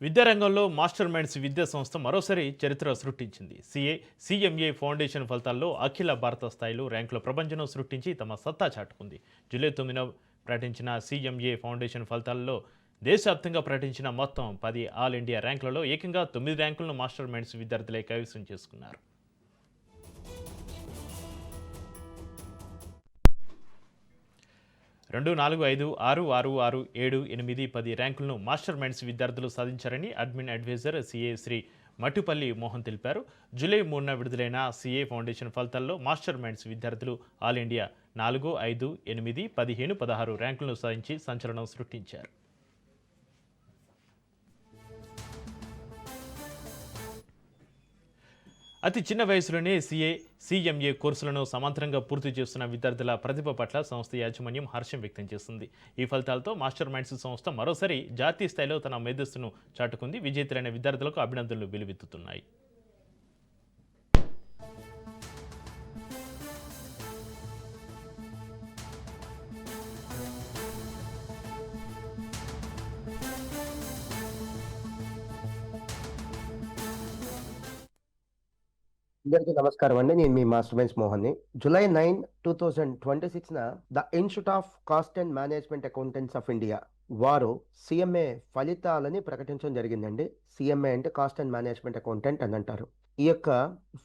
విద్యారంగంలో master minds విద్యా సంస్థ మరోసారి చరిత్ర సృష్టించింది. సీఎంఏ ఫౌండేషన్ ఫలితాల్లో అఖిల భారత స్థాయిలో ర్యాంకుల ప్రభంజనం సృష్టించి తమ సత్తా చాటుకుంది. జూలై 9న ప్రకటించిన సీఎంఏ ఫౌండేషన్ ఫలితాల్లో దేశవ్యాప్తంగా ప్రకటించిన మొత్తం 10 ఆల్ ఇండియా ర్యాంకులలో ఏకంగా 9 ర్యాంకులను మాస్టర్ మైండ్స్ విద్యార్థులే కైవసం చేసుకున్నారు. 2, 4, 5, 6, 6, 6, 7, 8, 10 ర్యాంకులను మాస్టర్ మైండ్స్ విద్యార్థులు సాధించారని admin advisor CA Shri Mattupalli Mohan తెలిపారు. జూలై 3న విడుదలైన సిఏ ఫౌండేషన్ ఫలితాల్లో మాస్టర్ మైండ్స్ విద్యార్థులు ఆల్ ఇండియా 4, 5, 8, 15, 16 ర్యాంకులను సాధించి సంచలనం సృష్టించారు. అతి చిన్న వయసులోనే సీఎంఏ కోర్సులను సమాంతరంగా పూర్తి చేస్తున్న విద్యార్థుల ప్రతిభ పట్ల సంస్థ యాజమాన్యం హర్షం వ్యక్తం చేసింది. ఈ ఫలితాలతో మాస్టర్ మైండ్స్ సంస్థ మరోసారి జాతీయ స్థాయిలో తన మేధస్సును చాటుకుంది. విజేతలైన విద్యార్థులకు అభినందనలు వెలువెత్తుతున్నాయి. అందరికీ నమస్కారం అండి. నేను మీ మాస్టర్ మైండ్స్ మోహన్ని. జూలై 9, 2026న the institute of cost and management accountants of India వారు సిఎంఏ ఫలితాలని ప్రకటించడం జరిగిందండి. సిఎంఏ అంటే కాస్ట్ అండ్ మేనేజ్మెంట్ అకౌంటెంట్ అని అంటారు. ఈ యొక్క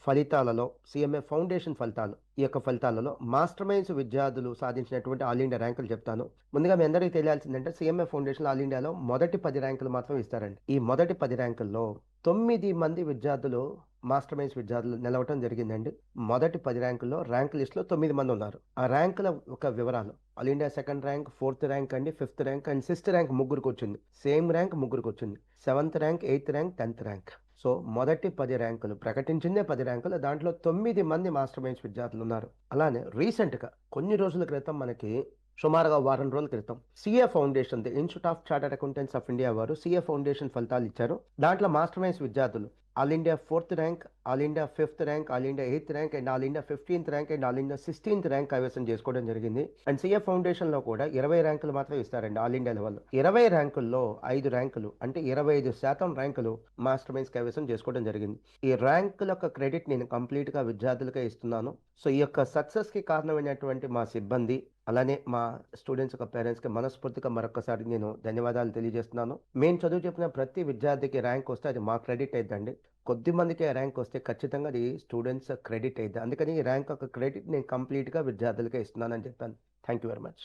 ఫలితాలలో సిఎంఏ ఫౌండేషన్ ఫలితాలు, ఈ యొక్క ఫలితాలలో మాస్టర్ మైండ్స్ విద్యార్థులు సాధించినటువంటి ఆల్ ఇండియా ర్యాంకులు చెప్తాను. ముందుగా మీ అందరికీ తెలియాల్సిందంటే సిఎంఏ ఫౌండేషన్ ఆల్ ఇండియాలో మొదటి 10 ర్యాంకులు మాత్రం ఇస్తారండి. ఈ మొదటి 10 ర్యాంకుల్లో 9 మంది విద్యార్థులు మాస్టర్ మైండ్స్ విద్యార్థులు నిలవటం జరిగిందండి. మొదటి 10 ర్యాంకుల్లో ర్యాంక్ లిస్ట్లో 9 మంది ఉన్నారు. ఆ ర్యాంకుల ఒక వివరాలు: all India second rank, 4th rank అండి, 5th rank and 6th rank ముగ్గురికి వచ్చింది. సేమ్ ర్యాంక్ ముగ్గురికి వచ్చింది. 7th rank, 8th rank, 10th rank. So మొదటి 10 ర్యాంకులు ప్రకటించిందే 10 ర్యాంకులు, దాంట్లో 9 మంది మాస్టర్ మైండ్స్ విద్యార్థులు ఉన్నారు. అలానే రీసెంట్గా కొన్ని రోజుల క్రితం మనకి సుమారుగా వారం రోజుల క్రితం CA foundation, the institute of chartered accountants of India వారు సిఏ ఫౌండేషన్ ఫలితాలు ఇచ్చారు. దాంట్లో మాస్టర్ మైండ్స్ విద్యార్థులు all India 4th rank, all India 5th rank, all India 8th rank and all India 15th rank and all India 16th rank కైవసం చేసుకోవడం జరిగింది. And CA foundation లో కూడా 20 ర్యాంకులు మాత్రమే ఇస్తారండి ఆల్ ఇండియా లెవెల్. 20 ర్యాంకుల్లో 5 ర్యాంకులు అంటే 25% ర్యాంకులు మాస్టర్ మైండ్స్ కైవసం చేసుకోవడం జరిగింది. ఈ ర్యాంకుల యొక్క క్రెడిట్ నేను కంప్లీట్ గా విద్యార్థులకే ఇస్తున్నాను. సో ఈ యొక్క సక్సెస్ కి కారణమైనటువంటి మా సిబ్బంది, అలానే మా స్టూడెంట్స్ యొక్క పేరెంట్స్కి మనస్ఫూర్తిగా మరొకసారి నేను ధన్యవాదాలు తెలియజేస్తున్నాను. మేము చదువు చెప్పిన ప్రతి విద్యార్థికి ర్యాంక్ వస్తే అది మా క్రెడిట్ అయిద్దండి. కొద్ది మందికి ర్యాంక్ వస్తే ఖచ్చితంగా అది స్టూడెంట్స్ క్రెడిట్ అయింది. అందుకని ఈ ర్యాంక్ యొక్క క్రెడిట్ నేను కంప్లీట్గా విద్యార్థులకే ఇస్తున్నానని చెప్పాను. Thank you very much.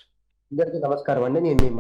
అందరికీ నమస్కారం అండి. నేను మీ